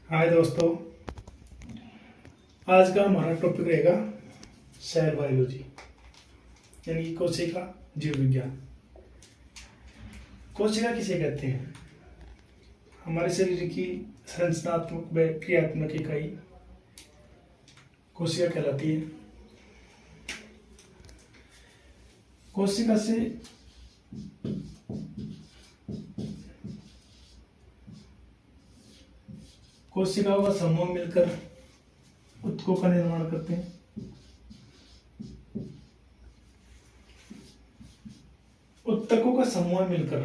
हाय दोस्तों, आज का हमारा टॉपिक रहेगा सेल बायोलॉजी यानी कि कोशिका जीव विज्ञान। कोशिका किसे कहते हैं? हमारे शरीर की संरचनात्मक व क्रियात्मक इकाई कोशिका कहलाती है। कोशिका से कोशिकाओं का समूह मिलकर ऊतकों का निर्माण करते हैं। ऊतकों का समूह मिलकर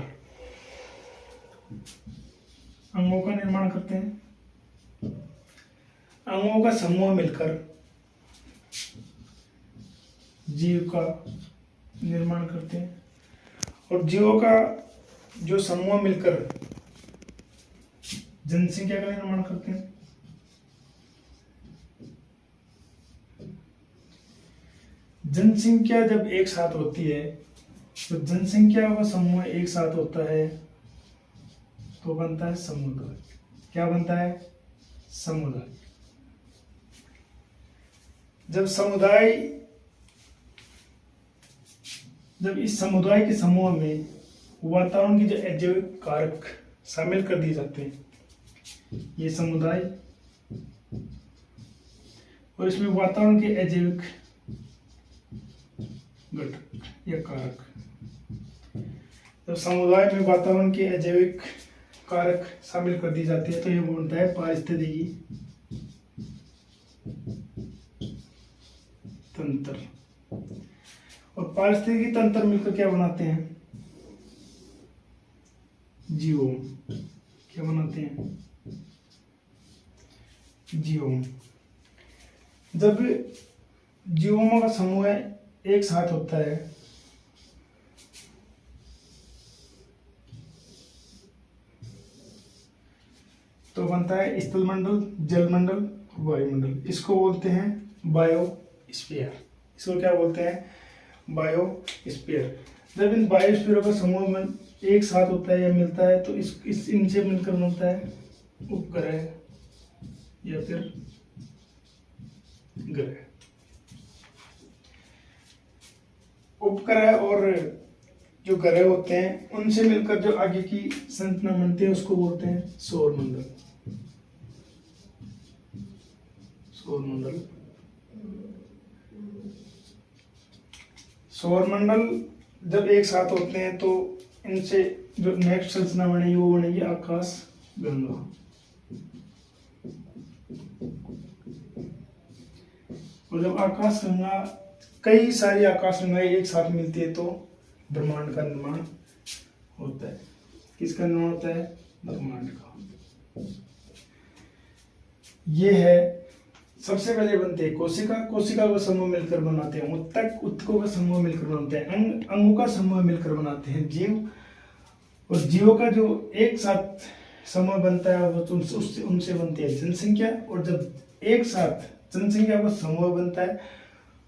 अंगों का निर्माण करते हैं। अंगों का समूह मिलकर जीव का निर्माण करते हैं और जीवों का जो समूह मिलकर जनसंख्या का निर्माण करते हैं। जनसंख्या जब एक साथ होती है तो जनसंख्या का समूह एक साथ होता है तो बनता है समुदाय। क्या बनता है? समुदाय। जब इस समुदाय के समूह में वातावरण की जो अजैविक कारक शामिल कर दिए जाते हैं, ये समुदाय और इसमें वातावरण के अजैविक घटक या कारक, जब समुदाय में वातावरण के अजैविक कारक शामिल कर दी जाती है तो ये बनता है पारिस्थितिकी तंत्र। और पारिस्थितिकी तंत्र मिलकर क्या बनाते हैं? जीवों। क्या बनाते हैं? जीवों। जब जीवों का समूह एक साथ होता है तो बनता है स्थलमंडल, जलमंडल, वायुमंडल। इसको बोलते हैं बायोस्फीयर। इसको क्या बोलते हैं? बायोस्फीयर। जब इन बायोस्फीयरों का समूह में एक साथ होता है या मिलता है तो इस इनसे मिलकर बनता है उपग्रह या फिर ग्रह। उपग्रह और जो ग्रह होते हैं उनसे मिलकर जो आगे की संरचना बनती है उसको बोलते हैं सौरमंडल। सौरमंडल। सौरमंडल जब एक साथ होते हैं तो इनसे जो नेक्स्ट संरचना बनेगी वो बनेगी आकाश गंगा। और जब आकाश गंगा, कई सारी आकाश गंगाएं एक साथ मिलती है तो ब्रह्मांड का निर्माण होता है। किसका निर्माण होता है? ब्रह्मांड का। ये है, सबसे पहले बनते हैं कोशिका। कोशिका का समूह मिलकर बनाते हैं ऊतक। ऊतकों का समूह मिलकर बनाते हैं अंग। अंगों का समूह मिलकर बनाते हैं जीव। और जीवों का जो एक साथ समूह बनता है वो उनसे बनती है जनसंख्या। और जब एक साथ जनसंख्या का समूह बनता है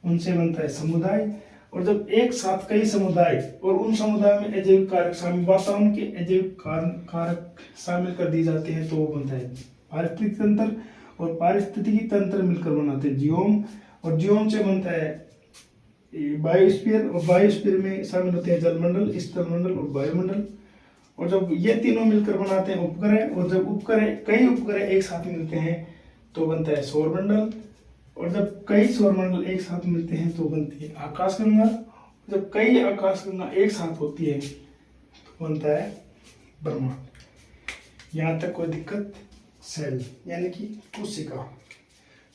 उनसे बनता है समुदाय। और जब एक साथ कई समुदाय और उन समुदाय में अजैविक कारक शामिल, वातावरण के अजैविक कारक शामिल कर दिए जाते हैं तो वो बनता है पारिस्थितिकी तंत्र। और पारिस्थितिकी तंत्र मिलकर बनाते हैं जीवोम। और जीवोम से बनता है बायोस्फीयर। और बायोस्फीयर में शामिल होते हैं जलमंडल, स्थलमंडल और वायुमंडल। और जब ये तीनों मिलकर बनाते हैं उपग्रह। और जब कई उपग्रह एक साथ मिलते हैं तो बनता है सौरमंडल। और जब कई सौरमंडल एक साथ मिलते हैं तो बनती है आकाशगंगा। जब कई आकाशगंगा एक साथ होती है तो बनता है ब्रह्मांड। यहाँ तक कोई दिक्कत? सेल यानी कि कोशिका।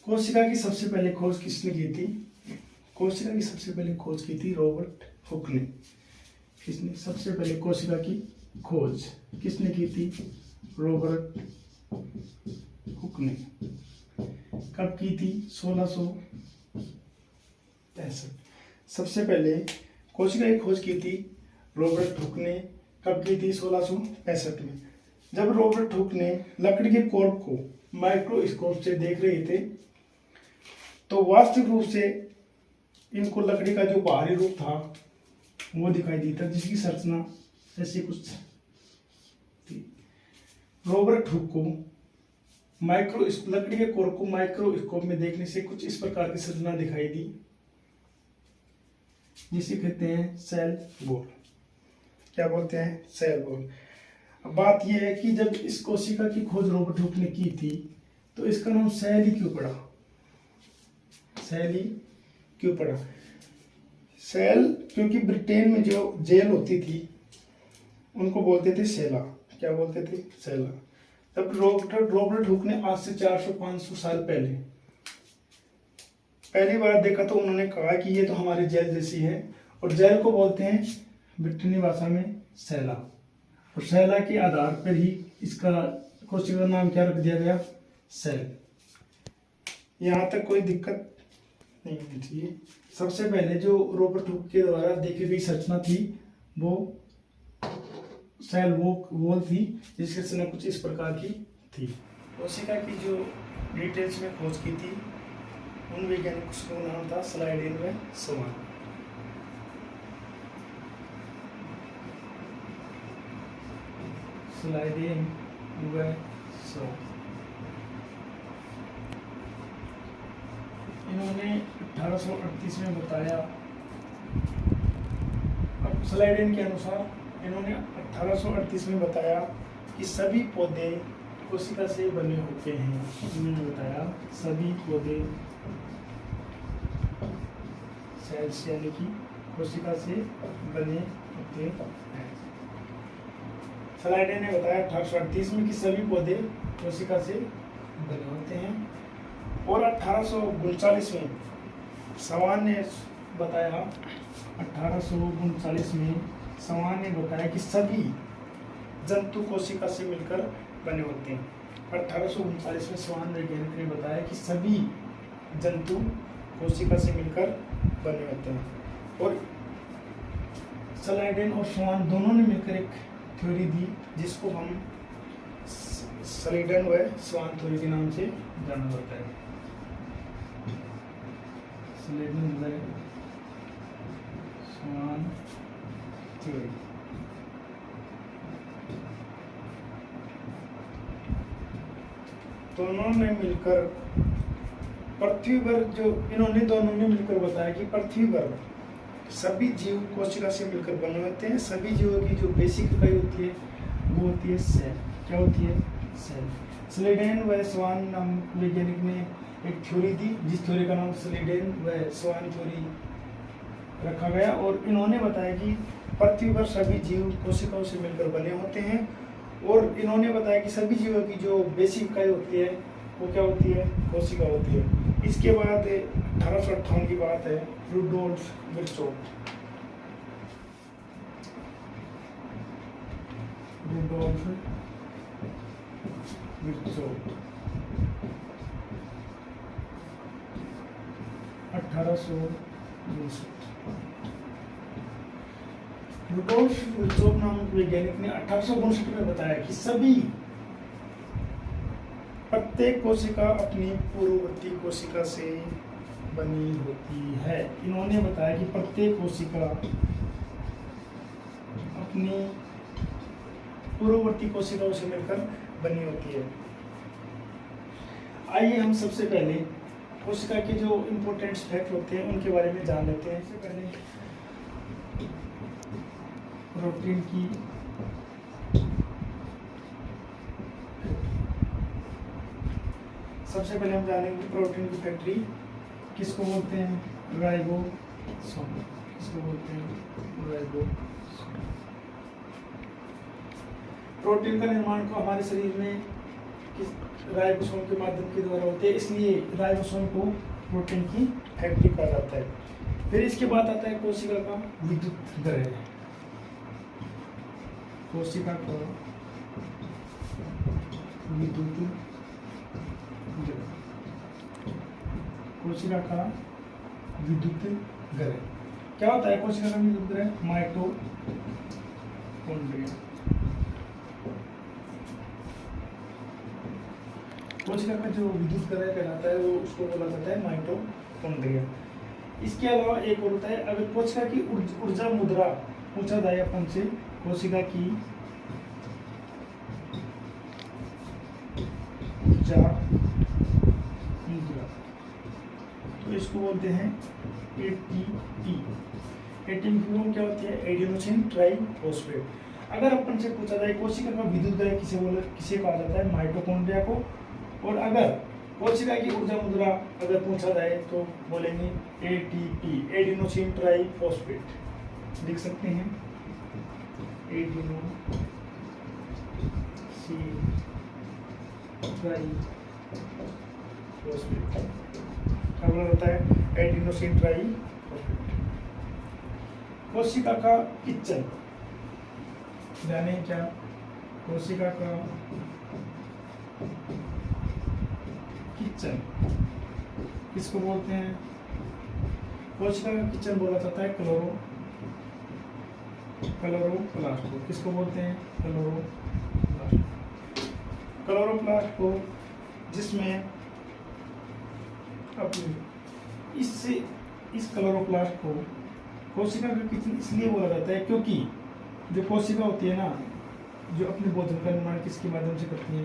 कोशिका की सबसे पहले खोज किसने की थी? कोशिका की सबसे पहले खोज की थी रॉबर्ट हुक ने। किसने सबसे पहले कोशिका की खोज किसने की थी? रॉबर्ट हुक ने। कब की थी? 1665। सबसे पहले कोशिका की खोज की थी रॉबर्ट हुक ने। कब की थी? 1665 में। जब रॉबर्ट हुक ने लकड़ी के कोर्प को माइक्रोस्कोप से देख रहे थे तो वास्तविक रूप से इनको लकड़ी का जो बाहरी रूप था वो दिखाई देता, जिसकी संरचना ऐसी कुछ थी। रॉबर्ट हुक को माइक्रो लकड़ी के कोर को माइक्रोस्कोप में देखने से कुछ इस प्रकार की संरचना दिखाई दी, जिसे कहते हैं सेल वॉल। क्या बोलते हैं? Cell wall. अब बात यह है कि जब इस कोशिका की खोज रॉबर्ट हुक ने की थी तो इसका नाम सेल ही क्यों पड़ा? सेल ही क्यों पड़ा? सेल क्योंकि ब्रिटेन में जो जेल होती थी उनको बोलते थे सेला। क्या बोलते थे? सेला। तब रॉबर्ट हुक ने आज से 400-500 साल पहली बार देखा तो उन्होंने कहा कि ये तो हमारी जेल जैसी है, और जेल को बोलते हैं ब्रिटेनी भाषा में सेला, और सेला के आधार पर ही इसका कोशिका का नाम क्या रख दिया गया? सेल। यहाँ तक कोई दिक्कत नहीं होनी चाहिए। सबसे पहले जो रॉबर्ट हुक के द्वारा देखी गई संरचना थी वो सेल वॉल थी, जिसकी रचना कुछ इस प्रकार की थी। कोशिका की जो डिटेल्स में खोज की थी उन वैज्ञानिकों का नाम था स्लाइडेन व स्वान। स्लाइडेन व स्वान इन्होंने 1838 में बताया। अब स्लाइडेन के अनुसार इन्होंने 1838 में बताया कि सभी पौधे कोशिका से बने होते हैं। इन्होंने बताया सभी पौधे सेल्स यानी कि कोशिका से बने होते हैं। स्लाइडेन ने बताया 1838 में कि सभी पौधे कोशिका से बने होते हैं, और 1839 में स्वान ने बताया 1839 में स्वान ने बताया कि सभी जंतु कोशिका से मिलकर बने होते हैं। 1839 में स्वान वैज्ञानिक ने बताया कि सभी जंतु कोशिका से मिलकर बने होते हैं, और स्लाइडेन और स्वान दोनों ने मिलकर एक थ्योरी दी जिसको हम स्लाइडेन व स्वान थ्योरी के नाम से जाना जाता है। स्लाइडेन व स्वान थ्योरी। दोनों ने मिलकर पृथ्वी पर इन्होंने दोनों ने मिलकर बताया कि पृथ्वी पर सभी जीव कोशिका से मिलकर बने होते हैं। सभी जीवों की जो बेसिक इकाई होती है वो होती है सेल। क्या होती है? सेल। स्लाइडेन व स्वान नाम वैज्ञानिक ने एक थ्योरी दी, जिस थ्योरी का नाम स्लाइडेन व स्वान थ्योरी रखा गया, और इन्होंने बताया कि पृथ्वी पर सभी जीव कोशिकाओं से मिलकर बने होते हैं, और इन्होंने बताया कि सभी जीवों की जो बेसिक इकाई होती है वो क्या होती है? कोशिका होती है। इसके बाद 1858 की बात है, रुडोल्फ विर्चोव रुडोल्फ विर्चोव नामक वैज्ञानिक ने 1859 में बताया कि सभी प्रत्येक कोशिका अपनी पूर्ववर्ती कोशिका से बनी होती है। इन्होंने बताया कि प्रत्येक कोशिका अपनी पूर्ववर्ती कोशिकाओं से मिलकर बनी होती है। आइए हम सबसे पहले कोशिका के जो इम्पोर्टेंट फैक्ट होते हैं उनके बारे में जान लेते हैं। सबसे पहले प्रोटीन की सबसे पहले हम जानेंगे प्रोटीन की फैक्ट्री किसको बोलते हैं? राइबोसोम। किसको बोलते हैं? राइबोसोम। प्रोटीन का निर्माण को हमारे शरीर में राइबोसोम के माध्यम के द्वारा होते हैं, इसलिए राइबोसोम को प्रोटीन की फैक्ट्री कहा जाता है। फिर इसके बाद आता है कोशिका का विद्युत ग्रह। कोशिका का विद्युत ग्रह। कोशिका का विद्युत ग्रह क्या होता है? कोशिका का विद्युत ग्रह माइटोकॉन्ड्रिया। कोशिका का जो विद्युत ग्रह कहलाता है वो उसको बोला जाता है माइटोकॉन्ड्रिया। इसके अलावा एक और होता है, अगर कोशिका की ऊर्जा मुद्रा पूछा जाए अपन से, कोशिका की ऊर्जा मुद्रा, तो इसको बोलते हैं एटीपी। एटीपी की फॉर्म क्या होती है? Adenosine triphosphate. अगर अपन से पूछा जाए कोशिका का विद्युत ग्रह किसे कहा जाता है? माइटोकॉन्ड्रिया को। और अगर कोशिका की ऊर्जा मुद्रा अगर पूछा जाए तो बोलेंगे एटीपी, एडिनोसिन ट्राइफॉस्फेट। लिख सकते हैं एडिनोसिन ट्राइफॉस्फेट। क्या बोला जाता है? Adenosine triphosphate. कोशिका का किच्चन जाने क्या? कोशिका का किच्चन किसको बोलते हैं? कोशिका का किच्चन बोला जाता है क्लोरोप्लास्ट को। किसको बोलते हैं? क्लोरोप्लास्ट को, जिसमें अपनी इस क्लोरोप्लास्ट को कोशिका का किच्चन इसलिए बोला जाता है क्योंकि जो कोशिका होती है ना, जो अपने भोजन का निर्माण किसके माध्यम से करती है?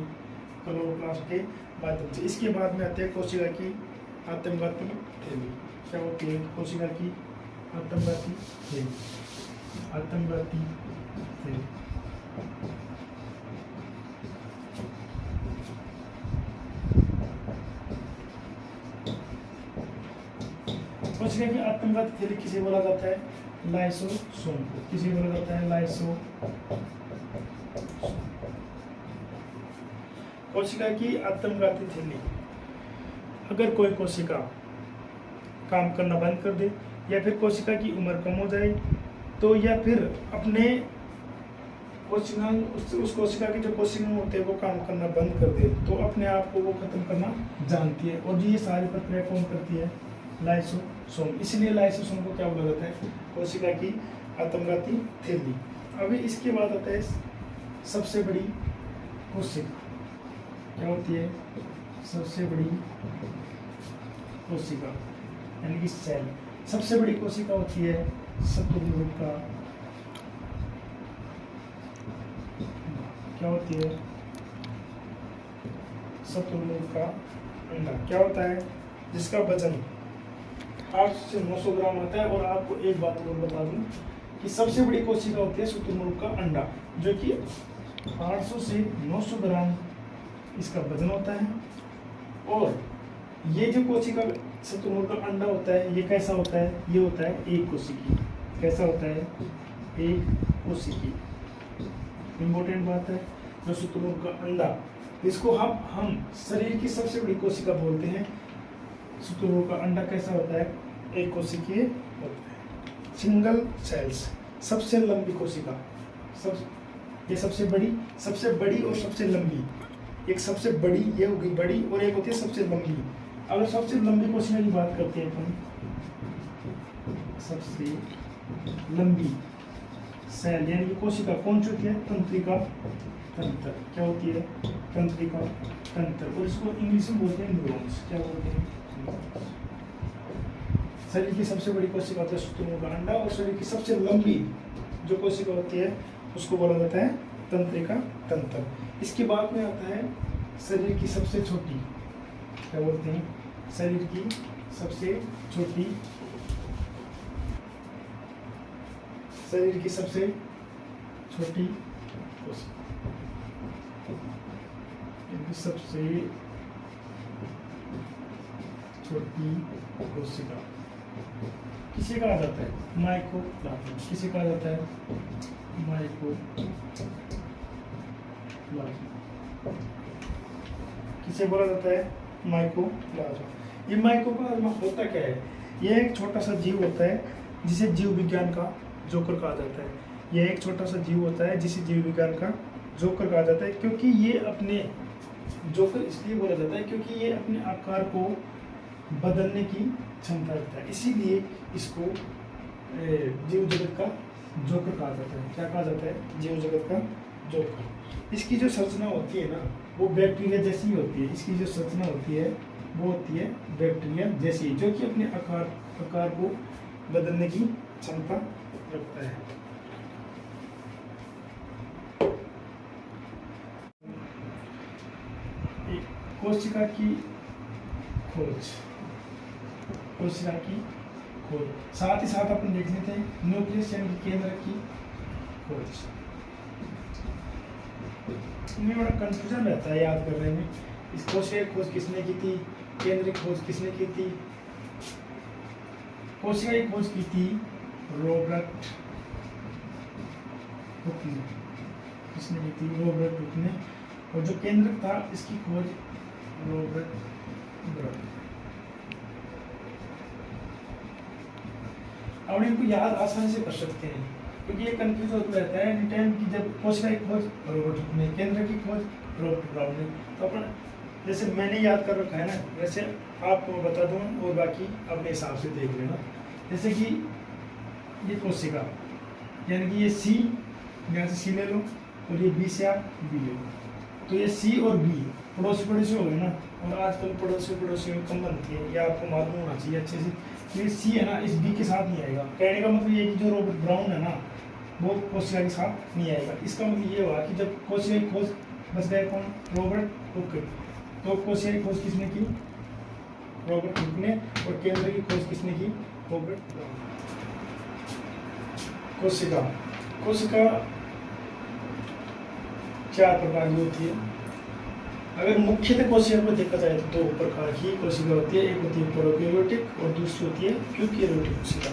क्लोरोप्लास्ट के माध्यम से। इसके बाद में आते हैं कोशिका की आत्मघाती थैली। क्या होती है कोशिका की आत्मघाती थैली? आत्मघाती थैली कोशिका की आत्मघाती थैली किसे बोला जाता है? लाइसोसोम को। किसे बोला जाता है? लाइसोसोम। कोशिका की आत्मघाती थैली, अगर कोई कोशिका काम करना बंद कर दे, या फिर कोशिका की उम्र कम हो जाए, तो या फिर अपने कोशिका उस कोशिका की जो कोशिका होते हैं वो काम करना बंद कर दे, तो अपने आप को वो खत्म करना जानती है। और ये सारी प्रक्रिया कौन करती है? लाइसोसोम। इसलिए लाइसोसोम को क्या बोला जाता है? कोशिका की आत्मघाती थैली। अभी इसके बाद आता है सबसे बड़ी कोशिका। क्या होती है? सबसे बड़ी कोशिका यानी कि सेल। सबसे बड़ी कोशिका होती है शत्रुमुख का। क्या होती है? शत्रुमुख का अंडा। क्या होता है? जिसका वजन 800 से 900 ग्राम आता है। और आपको एक बात और बता दूं कि सबसे बड़ी कोशिका होती है शुतुरमुर्ग का अंडा, जो कि 800 से 900 ग्राम इसका वजन होता है। और ये जो कोशिका शुतुरमुर्ग का अंडा होता है, ये कैसा होता है? ये होता है एक कोशिकी। कैसा होता है? एक कोशिकी। इम्पोर्टेंट बात है। जो शुतुरमुर्ग का अंडा, इसको हम शरीर की सबसे बड़ी कोशिका बोलते हैं। शुतुरमुर्ग का अंडा कैसा होता है? एक कोशिकीय होता है। सिंगल सेल्स, सबसे लंबी कोशिका। ये सबसे बड़ी और सबसे लंबी। एक सबसे बड़ी ये होगी बड़ी, और एक होती है सबसे लंबी। अगर सबसे लंबी कोशिका की बात करते हैं अपन, सबसे लंबी सेल यानी कि कोशिका कौन सी होती है? तंत्रिका तंत्र। क्या होती है? तंत्रिका तंत्र। और इसको इंग्लिश में बोलते हैं न्यूरॉन्स। क्या बोलते हैं? शरीर की सबसे बड़ी कोशिका होती है शुतुरमुर्ग का अंडा, और शरीर की सबसे लंबी जो कोशिका होती है उसको बोला जाता है तंत्रिका तंत्र। इसके बाद में आता है शरीर की सबसे छोटी। क्या बोलते हैं? शरीर की सबसे छोटी कोशिका। सबसे छोटी कोशिका किसे कहा जाता है? माइकोप्लाज्मा। किसे कहा जाता है? माइकोप्लाज्मा। किसे बोला जाता है? माइकोप्लाज्मा। ये माइकोप्लाज्मा होता क्या है? ये एक छोटा सा जीव होता है जिसे जीव विज्ञान का जोकर कहा जाता है। यह एक छोटा सा जीव होता है जिसे जीव विज्ञान का जोकर कहा जाता है, क्योंकि ये अपने जोकर इसलिए बोला जाता है क्योंकि ये अपने आकार को बदलने की क्षमता रखता है। इसीलिए इसको जीव जगत का जोकर कहा जाता है। क्या कहा जाता है? जीव जगत का जोकर। इसकी जो संरचना होती है ना, वो बैक्टीरिया जैसी होती है। इसकी जो संरचना होती है वो होती है बैक्टीरिया जैसी, जो कि अपने आकार को बदलने की क्षमता रखता है। कोशिका की खोज, कोशिका की खोज, साथ ही साथ अपन देख लेते हैं न्यूक्लियस यानी कि केंद्र की खोज। इनमें बड़ा कंफ्यूजन रहता है याद करने में, इस कोशिका की खोज किसने की थी, केंद्र की खोज किसने की थी। कोशिका की खोज की थी रॉबर्ट हुक ने, किसने की थी, रॉबर्ट हुक ने, और जो केंद्र था इसकी खोज रॉबर्ट ब्राउन। अब इनको याद आसानी से कर सकते हैं क्योंकि ये कंफ्यूज होता रहता है एनी टाइम की, जब कोशिका की खोज रॉबर्ट हुक ने, केंद्र की खोज रॉबर्ट ब्राउन ने, तो अपन जैसे मैंने याद कर रखा है ना, वैसे आपको बता दूं और बाकी अपने हिसाब से देख लेना। जैसे कि ये कोशिका यानी कि ये सी, यहाँ से सी ले लो और ये बी से आप बी ले लो, तो ये सी और बी पड़ोसी पड़ोसी हो गए ना, और आजकल पड़ोसी पड़ोसी में कम बनती है, ये आपको मालूम होना चाहिए अच्छे से। तो ये सी है ना, इस बी के साथ नहीं आएगा, कहने का मतलब ये कि जो रॉबर्ट ब्राउन है ना वो कोशिका के साथ नहीं आएगा। इसका मतलब ये हुआ कि जब कोशिका की खोज बस गए कौन, रॉबर्ट हुक, तो कोशिका की खोज किसने की, रॉबर्ट हुक ने, और केंद्र की खोज किसने की, रॉबर्ट ब्राउन। कोशिका, कोशिका 4 प्रकार की होती है। अगर मुख्यतः कोशिका को देखा जाए तो 2 प्रकार की कोशिका होती है, एक होती है प्रोकैरियोटिक और दूसरी होती है यूकैरियोटिक कोशिका।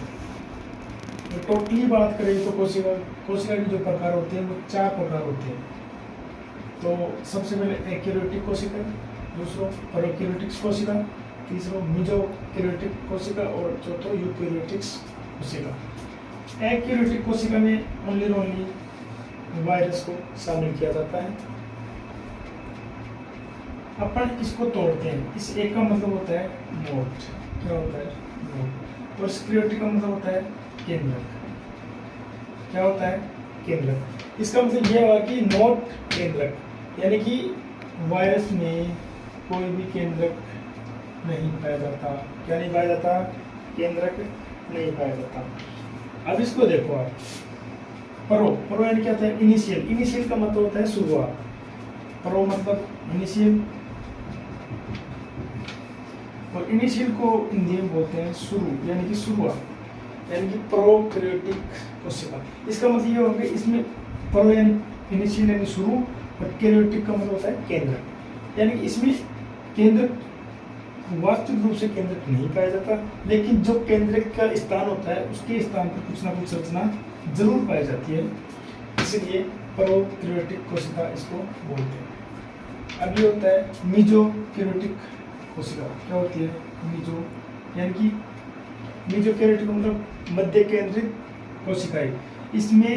तो टोटली बात करें तो कोशिका के जो प्रकार होते हैं वो 4 प्रकार होते हैं। तो सबसे पहले एकैरियोटिक कोशिका, दूसरा प्रोकैरियोटिक कोशिका, तीसरा मेसोकैरियोटिक कोशिका और चौथा यूकैरियोटिक कोशिका। एकैरियोटिक कोशिका में ओनली वायरस को शामिल किया जाता है। अपन इसको तोड़ते हैं, इस एक का मतलब होता है नोट, क्या होता है नोट, और स्क्लेरोटिक का मतलब होता है केंद्रक, क्या होता है केंद्रक। इसका मतलब ये हुआ कि नोट केंद्रक, यानी कि वायरस में कोई भी केंद्रक नहीं पाया जाता। क्या नहीं पाया जाता, केंद्रक नहीं पाया जाता। अब इसको देखो आप, प्रो यानी क्या होता है, इनिशियल का मतलब होता है शुरुआत, प्रो मतलब इनिशियल, और इनिशियल को हिंदी में बोलते हैं शुरू, यानी कि शुरुआत, यानी कि प्रोकैरियोटिक कोशिका। इसका मतलब ये होगा इसमें प्रो यानी इनिशियल यानी शुरू, और कैरियोटिक का मतलब होता है केंद्र, यानी कि इसमें केंद्र वास्तविक रूप से केंद्रक नहीं पाया जाता, लेकिन जो केंद्रक का स्थान होता है उसके स्थान पर कुछ ना कुछ रचना जरूर पाई जाती है, इसलिए प्रोकैरियोटिक कोशिका इसको बोलते हैं। अब ये होता है मेसोकैरियोटिक कोशिका, क्या होती है मेसो, यानी कि मेसोकैरियोटिक मतलब मध्य केंद्रित कोशिकाएं। इसमें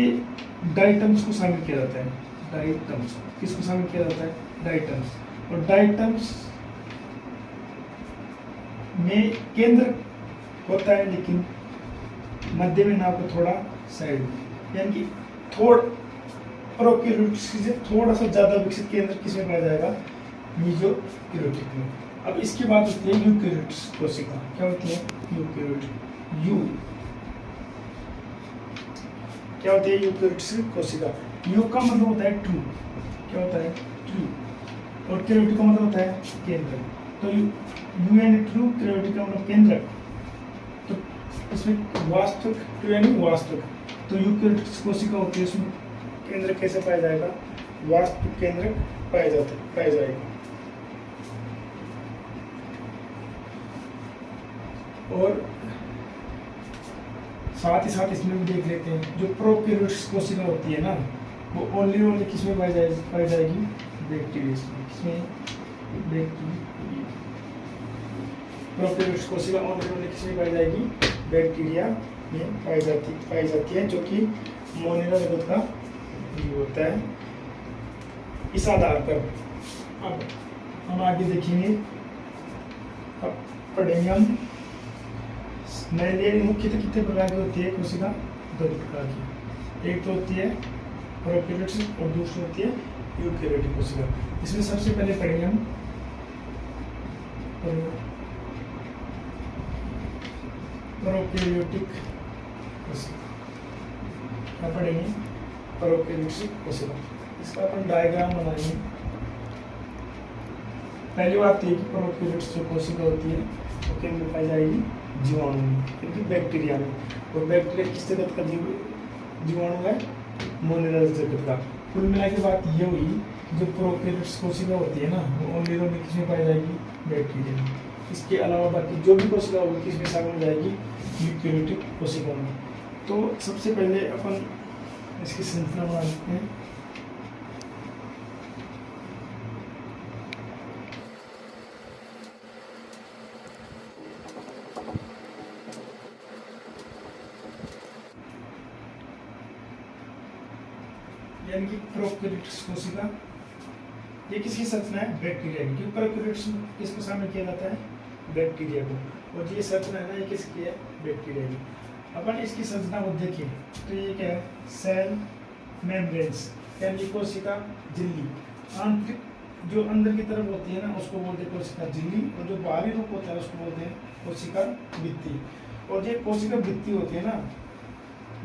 डाइटम्स को शामिल किया जाता है, डाइटम्स किसको शामिल किया जाता है, डाइटम्स, और डाइटम्स में केंद्र होता है लेकिन मध्य में ना तो थोड़ा साइड में, यानी कि प्रोकैरियोटिक से थोड़ा सा ज्यादा विकसित केंद्र किसमें पाया जाएगा, मेसोकैरियोटिक में। अब इसकी बात होती है यूकैरियोटिक कोशिका, क्या होती है यूकैरियोटिक, यू क्या होती है यूकैरियोटिक कोशिका। यू का मतलब होता है ट्रू, क्या होता है ट्रू, और कैरियोटिक का मतलब होता है केंद्र। तो यू यानी ट्रू, कैरियोटिक का मतलब केंद्र, तो इसमें वास्तविक, ट्रू यानी वास्तविक, तो यूकैरियोटिक कोशिका होती है, उसमें केंद्र कैसे पाया जाएगा, वास्तविक केंद्र पाया जाएगा। और साथ ही साथ इसमें भी देख लेते हैं जो प्रोकैरियोटिक कोशिका होती है ना, वो ओनली किसमें पाई जाएगी, बैक्टीरिया में। किसमें, बैक्टीरिया। प्रोकैरियोटिक कोशिका ओनली किसमें पाई जाएगी, बैक्टीरिया में पाई जाती है, जो कि मोनिरा जगत का होता है। इस आधार पर अब हम आगे देखेंगे, अब पढ़ेंगे हम मुख्यतः कितने प्रकार की होती है कोशिका, 2 प्रकार की, एक तो होती है प्रोकैरियोटिक और दूसरी होती है यूकैरियोटिक कोशिका। इसमें सबसे पहले पढ़ेंगे हम प्रोकैरियोटिक कोशिका, क्या पढ़ेंगे, प्रोकैरियोटिक कोशिका। इसका अपन डायग्राम बनाएंगे, पहली बात तो ये कि प्रोकैरियोट्स जो कोशिका होती है वो किन में पाई जाएगी, जीवाणु में, क्योंकि बैक्टीरिया में। और बैक्टीरिया किस जगत का जीवाणु है, मोनिरस जगत का। कुल मिला के बात ये हुई कि जो प्रोकैरियोट्स कोशिका होती है ना वो ओनली में किसमें पाई जाएगी, बैक्टीरिया में। इसके अलावा बाकी जो भी कोशिका होगी किसमें शामिल हो जाएगी, यूकैरियोटिक कोशिका में। तो सबसे पहले अपन इसकी संरचना बना लेते हैं। यानी कि प्रोकैरियोट्स कोशिका, ये किसकी संरचना है, बैक्टीरिया की। प्रोकैरियोट्स किसको शामिल किया जाता है, बैक्टीरिया को। और ये संरचना है ना ये किसकी है, बैक्टीरिया की। अपन इसकी संरचना को देखें तो ये क्या है, सेल मेम्ब्रेन्स यानी कोशिका झिल्ली। आंतरिक जो अंदर की तरफ होती है ना उसको बोलते हैं कोशिका झिल्ली, और जो बाहरी रूप होता है उसको बोलते हैं कोशिका भित्ति। और ये कोशिका भित्ति होती है ना,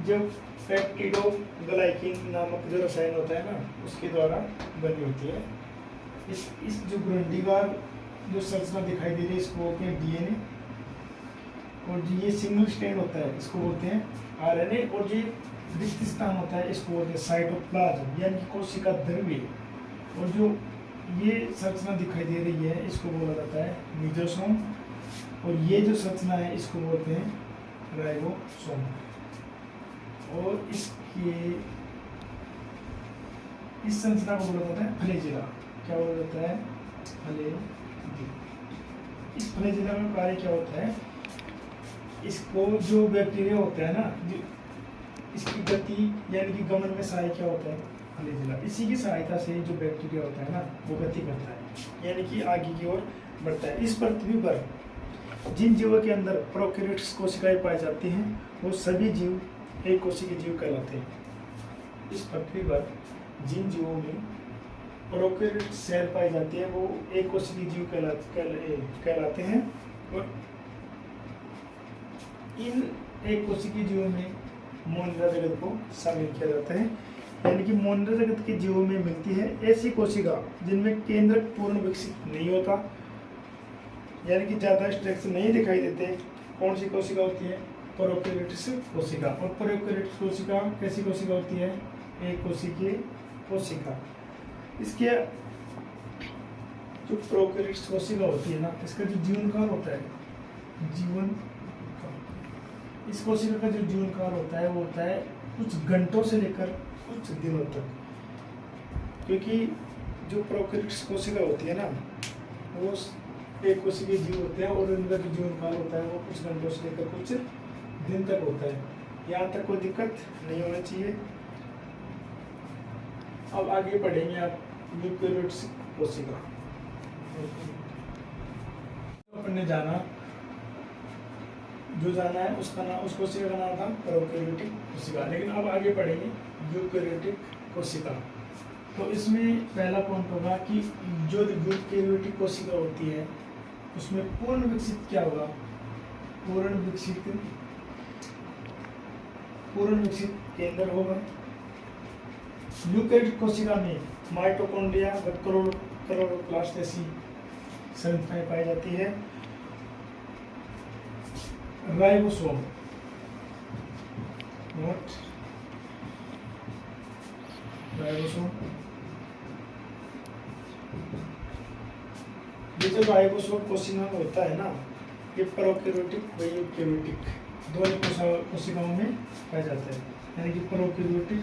जब पेप्टिडोग्लाइकिन नामक जो रसायन होता है ना उसके द्वारा बनी होती है। इस जो ग्रंथिकार जो संरचना दिखाई दे रही है इसको बोलते हैं डीएनए, और जो ये सिंगल स्ट्रैंड होता है इसको बोलते हैं आरएनए, और ये रिक्त स्थान होता है इसको बोलते हैं साइटोप्लाज्म यानी कि कोशिका द्रव्य। और जो ये संरचना दिखाई दे रही है इसको बोला जाता है मीजोसोम, और ये जो संरचना है इसको बोलते हैं राइबोसोम। और इसके इस संरचना को बोला जाता है फ्लैजेला। क्या बोला जाता है, फ्लैजेला। इस फ्लैजेला में कार्य क्या होता है, इसको जो बैक्टीरिया होता है ना जो इसकी गति यानी कि गमन में सहायक क्या होता है, फ्लैजेला। इसी की सहायता से जो बैक्टीरिया होता है ना वो गति करता है यानी कि आगे की ओर बढ़ता है। इस पृथ्वी पर जिन जीवों के अंदर प्रोकैरियोट्स कोशिकाएं पाई जाती हैं वो सभी जीव एक कोशिकीय जीव कहलाते हैं। इस पृथ्वी पर जिन जीवों में प्रोकैरियोट सेल पाई जाती है वो एक कोशिकीय जीव कहलाते हैं। और इन एक कोशिकीय जीवों में मोनिरा जगत को शामिल किया जाता है। यानी कि मोनिरा जगत के जीवों में मिलती है ऐसी कोशिका जिनमें केंद्रक पूर्ण विकसित नहीं होता, यानी कि ज्यादा स्ट्रक्चर नहीं दिखाई देते। कौन सी कोशिका होती है, प्रोकैरियोट्स कोशिका। और प्रोकैरियोट्स कोशिका कैसी कोशिका होती है, एक कोशिकीय कोशिका। इसके जो प्रोकैरियोट्स कोशिका होती है ना इसका जो जीवन काल होता है, इस कोशिका का जो जीवन काल होता है वो होता है कुछ घंटों से लेकर कुछ दिनों तक। क्योंकि जो प्रोकैरियोट्स कोशिका होती है ना वो एक कोशिकीय जीव होते हैं और उनका जो जीवन काल होता है वो कुछ घंटों से लेकर कुछ दिन तक होता है। यहाँ तक कोई दिक्कत नहीं होना चाहिए। अब आगे बढ़ेंगे आप यूकैरियोट्स कोशिका। अपन ने जाना है उसका नाम, उस कोशिका का नाम था प्रोकैरियोटिक कोशिका। लेकिन अब आगे पढ़ेंगे यूकैरियोटिक कोशिका। तो इसमें पहला पॉइंट होगा कि जो यूकैरियोटिक कोशिका होती है उसमें पूर्ण विकसित क्या होगा, पूर्ण विकसित केंद्र होगा। यूकैरियोटिक कोशिका में माइटोकॉन्ड्रिया व क्लोरोप्लास्ट ऐसी संरचनाएं पाई जाती है। राइबोसोम ये जो राइबोसोम कोशिका में होता है ना ये प्रोकैरियोटिक व यूकैरियोटिक दोनों कोशिकाओं में पाया जाता है। यानी कि प्रोकैरियोटिक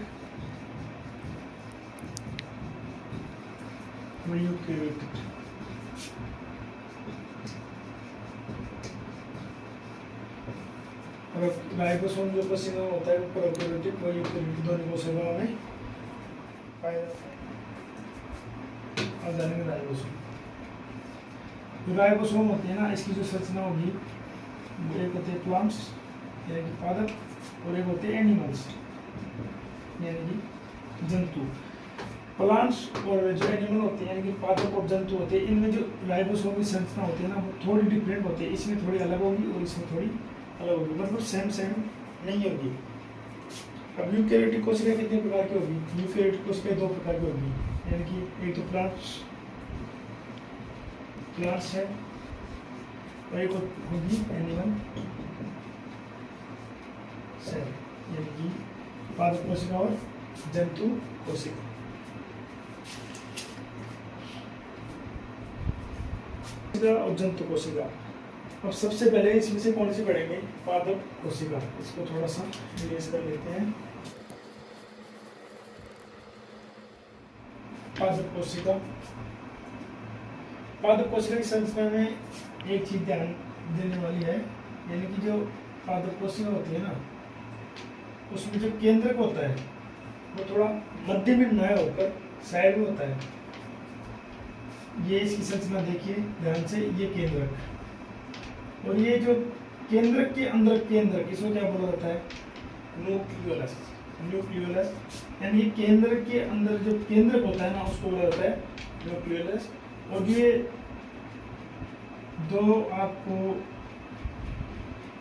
व यूकैरियोटिक। राइबोसोम जो कोशिका में होता है वो प्रोकैरियोटिक व यूकैरियोटिक दोनों कोशिकाओं में पाया जाता है। अब जानेंगे राइबोसोम। जो राइबोसोम होते हैं ना इसकी जो संरचना होगी एक होते हैं प्लांट्स यानी कि पादप, और एक होते हैं एनिमल्स यानी कि जंतु। प्लांट्स और जो एनिमल होते हैं यानी कि पादप और जंतु होते हैं इनमें जो राइबोसोम की संरचना होती है ना वो थोड़ी डिफरेंट होती है। इसमें थोड़ी अलग होगी और इसमें थोड़ी अलग होगी, मतलब सेम नहीं होगी। अब यूकैरियोटिक कोशिका कितने प्रकार की होगी, यूकैरियोटिक कोशिका दो प्रकार की होगी। यानी कि एक तो प्लांट्स प्लांट्स है, और एक होगी एनिमल सेल, यानी कि पादप कोशिका और जंतु कोशिका। और जंतु कोशिका, अब सबसे पहले इसमें से कौन सी पढ़ेंगे? पादप कोशिका। इसको थोड़ा सा इरेज कर लेते हैं। पादप कोशिका, पादप कोशिका की संरचना में एक चीज ध्यान देने वाली है, यानी कि जो पादप कोशिका होती है ना, उसमें जो केंद्रक होता है वो थोड़ा मध्य में न होकर साइड में होता है। ये इसकी संरचना देखिए ध्यान से, ये केंद्रक, और ये जो केंद्रक के अंदर केंद्रक, इसको क्या बोला जाता है? न्यूक्लियोलस। न्यूक्लियोलस यानी केंद्र के अंदर जो केंद्रक होता है ना, उसको बोला जाता है न्यूक्लियोलस। और ये दो आपको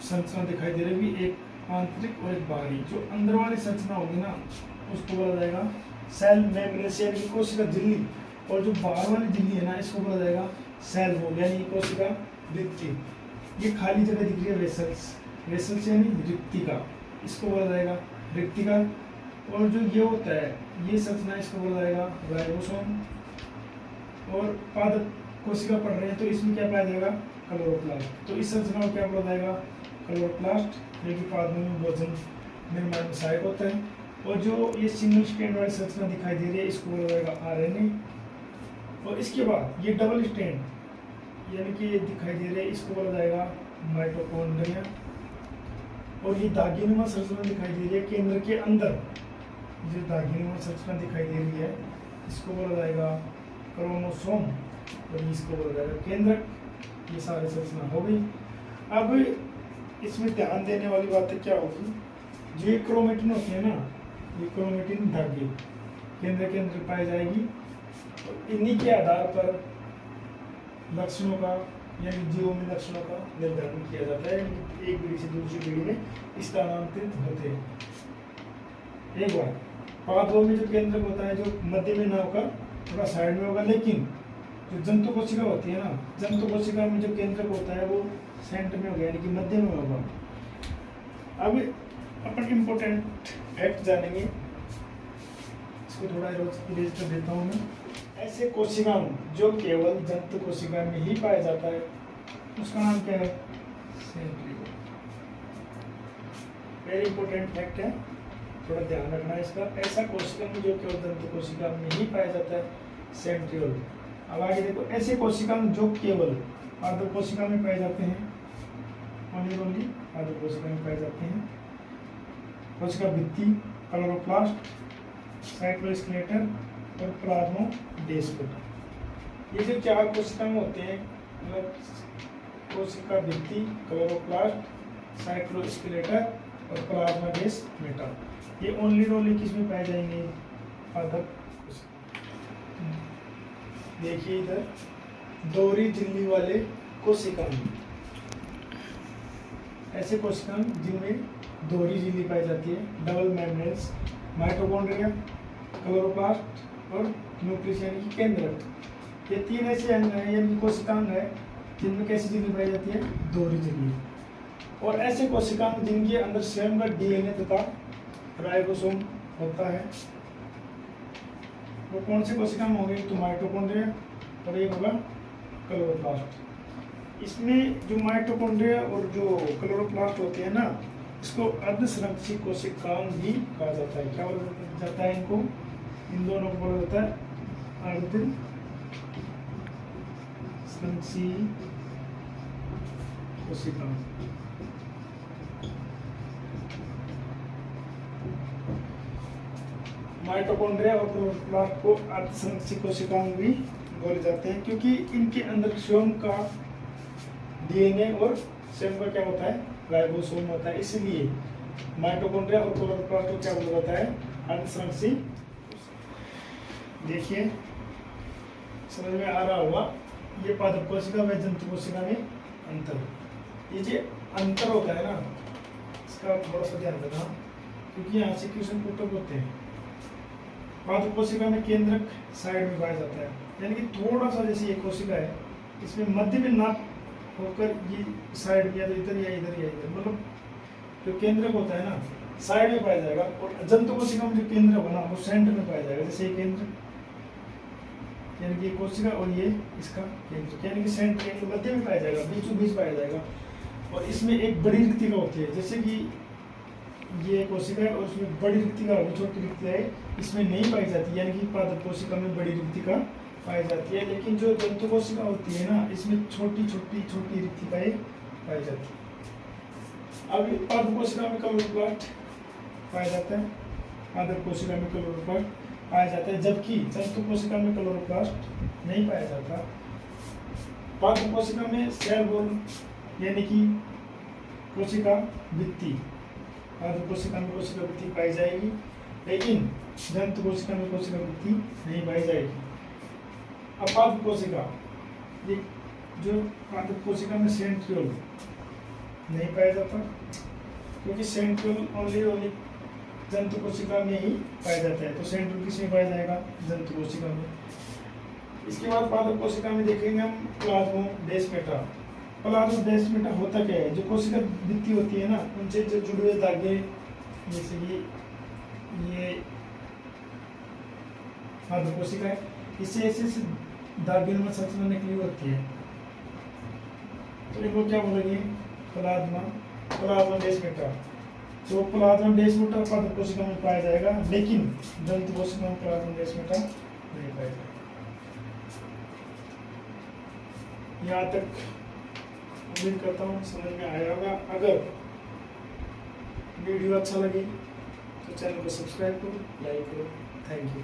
संरचना दिखाई दे रही होगी, एक आंतरिक और एक बाहरी। जो अंदर वाली संरचना होगी ना, उसको बोला जाएगा सेल मेम्ब्रेन, यानी कि कोशिका झिल्ली। और जो बाहर वाली झिल्ली है ना, इसको बोला जाएगा सेल वॉल, यानी कोशिका भित्ति। ये खाली जगह दिख रही है वेसल्स, वेसल्स यानी रिक्तिका, इसको बोला जाएगा रिक्तिका। और जो ये होता है, ये संरचना, इसको बोला जाएगा राइबोसोम। और पादप कोशिका पढ़ रहे हैं तो इसमें क्या पाया जाएगा? क्लोरोप्लास्ट। तो इस संरचना को क्या बोला जाएगा? क्लोरोप्लास्ट, जो कि पादपों में भोजन निर्माण में सहायक होता है। और जो ये सिंगल स्ट्रैंड वाली संरचना दिखाई दे रही है, इसको बोला जाएगा आरएनए। और इसके बाद ये डबल स्ट्रैंड, यानी कि ये दिखाई दे रहे हैं, इसको बोला जाएगा माइटोकॉन्ड्रिया। और ये दागिनुमा संरचना दिखाई दे रही है केंद्र के अंदर, जो दागिनुमा संरचना दिखाई दे रही है, इसको बोला जाएगा क्रोमोसोम, और इसको बोला जाएगा केंद्रक। ये सारी संरचना हो गई। अब इसमें ध्यान देने वाली बातें क्या होगी? जो ये क्रोमेटिन होती है ना, ये क्रोमेटिन धागे केंद्र के अंदर पाई जाएगी। और इन्हीं के आधार पर लक्षणों का, यानी जीवों में लक्षणों का निर्धारण किया जाता है, एक पीढ़ी से दूसरी पीढ़ी में स्थानांतरित होते हैं। एक बार पादपों में जो केंद्रक होता है, जो मध्य में ना होकर थोड़ा साइड में होगा, लेकिन जो जंतु कोशिका होती है ना, जंतु कोशिका में जो केंद्रक होता है वो सेंटर में होगा, यानी कि मध्य में होगा। अब अपन इम्पोर्टेंट फैक्ट जानेंगे, इसको थोड़ा इरेज कर देता हूँ मैं। ऐसे कोशिकाओं जो केवल जंतु कोशिका में ही पाया जाता है, उसका नाम क्या है? सेंट्रियोल। वेरी इंपॉर्टेंट फैक्ट है, थोड़ा ध्यान रखना है इसका। ऐसा कोशिका में जो केवल जंतु कोशिका में ही पाया जाता है, सेंट्रियोल। अब आगे देखो, ऐसे कोशिका जो केवल पादप कोशिका में पाए जाते हैं, ओनली पादप कोशिका में पाए जाते हैं। कोशिका भित्ति, क्लोरोप्लास्ट, साइटोस्केलेटन और प्लाज्मोडेस्माटा। ये जो चार कोशिकाएं होते हैं, मतलब कोशिका भित्ति, क्लोरोप्लास्ट, साइटोस्केलेटन और प्लाज्मोडेस्माटा, ये ओनली किसमें पाए जाएंगे? पादप कोशिका। देखिए इधर दोहरी झिल्ली वाले कोशिकाएं, ऐसे कोशिकाएं जिनमें दोहरी झिल्ली पाई जाती है, डबल मेम्ब्रेन्स, माइटोकॉन्ड्रिया, क्लोरोप्लास्ट और न्यूक्लियस यानी कि केंद्रक। ये तीन ऐसे अंग हैं, यानी कोशिकांग है, जिनमें कैसी झिल्ली पाई जाती है? दोहरी झिल्ली। और ऐसे कोशिकांग जिनके अंदर स्वयं का डीएनए तथा राइबोसोम होता है, वो कौन से कोशिकांग होंगे? तो माइटोकॉन्ड्रिया और एक होगा क्लोरोप्लास्ट। इसमें जो माइटोकॉन्ड्रिया और जो क्लोरोप्लास्ट होते हैं ना, इसको अर्धसंरक्षी कोशिकांग भी कहा जाता है। क्या बोला जाता है इनको? इन दोनों को बोला जाता है अर्धसंरक्षी कोशिकांग। माइटोकॉन्ड्रिया और क्लोरोप्लास्ट को अर्धसंरक्षी कोशिकांग भी बोले जाते हैं, क्योंकि इनके अंदर स्वयं का डीएनए और स्वयं का क्या होता है? राइबोसोम होता है। इसलिए माइटोकॉन्ड्रिया और क्लोरोप्लास्ट को क्या बोला जाता है? अर्धसंरक्षी। देखिए समझ में आ रहा होगा, ये पादप कोशिका व जंतु कोशिका में अंतर। ये जो अंतर होता है ना, इसका थोड़ा सा ध्यान रखना, क्योंकि यहाँ से क्वेश्चन पुटअप होते हैं। पादप कोशिका में केंद्रक साइड में पाया जाता है, यानी कि थोड़ा सा, जैसे ये कोशिका है, इसमें मध्य में ना होकर ये साइड में या तो इधर या इधर या इधर, मतलब जो केंद्रक होता है ना साइड में पाया जाएगा, और जंतु कोशिका में जो केंद्र बना वो सेंटर में पाया जाएगा। जैसे ये केंद्र यानी कि कोशिका और ये इसका केंद्र यानी कि सेंटर यानी मध्य में पाया जाएगा, बीचों बीच पाया जाएगा। और इसमें एक बड़ी रिक्तिका होती है, जैसे कि ये कोशिका है और उसमें बड़ी रिक्तिका होगी, छोटी रिक्तिका है इसमें नहीं पाई जाती, यानी कि पादप कोशिका में बड़ी रिक्तिका पाई जाती है। लेकिन जो जंतु कोशिका होती है ना इसमें छोटी छोटी छोटी रिक्तिकाएं पाई जाती है। अब पादप कोशिका में क्लोरोप्लास्ट पाया जाता है, पादप कोशिका में क्लोरोप्लास्ट पाया जाता है, जबकि जंतु कोशिका में क्लोरोप्लास्ट नहीं पाया जाता। पादप कोशिका में सेल वॉल यानी कि कोशिका भित्ति, पादप कोशिका में कोशिका भित्ति पाई जाएगी, लेकिन जंतु कोशिका में कोशिका भित्ति नहीं पाई जाएगी। अब पादप कोशिका, ये जो पादप कोशिका में सेंट्रियोल नहीं पाया जाता, क्योंकि सेंट्रियोल ओनली जंतु कोशिका में ही पाया जाता है। तो सेंट्रियोल किसमें पाया जाएगा? जंतु कोशिका में। इसके बाद पादप कोशिका में देखेंगे हम प्लाज्मोडेस्माटा। प्लाज्मोडेस्माटा होता क्या है? जो कोशिका भित्ति होती है ना उनसे जो जुड़े हुए धागे, जैसे कि ये पादप कोशिका है, इससे ऐसे धागे में संरचना निकली होती है, तो इनको क्या बोलेंगे? प्लाज्मोडेस्माटा। तो प्लाज्मोडेस्माटा पादप कोशिका में पाया जाएगा, लेकिन जंतु कोशिका में प्लाज्मोडेस्माटा नहीं पाया जाएगा। यहाँ तक उम्मीद करता हूँ समझ में आया होगा। अगर वीडियो अच्छा लगे तो चैनल को सब्सक्राइब करो, लाइक करो। Thank you.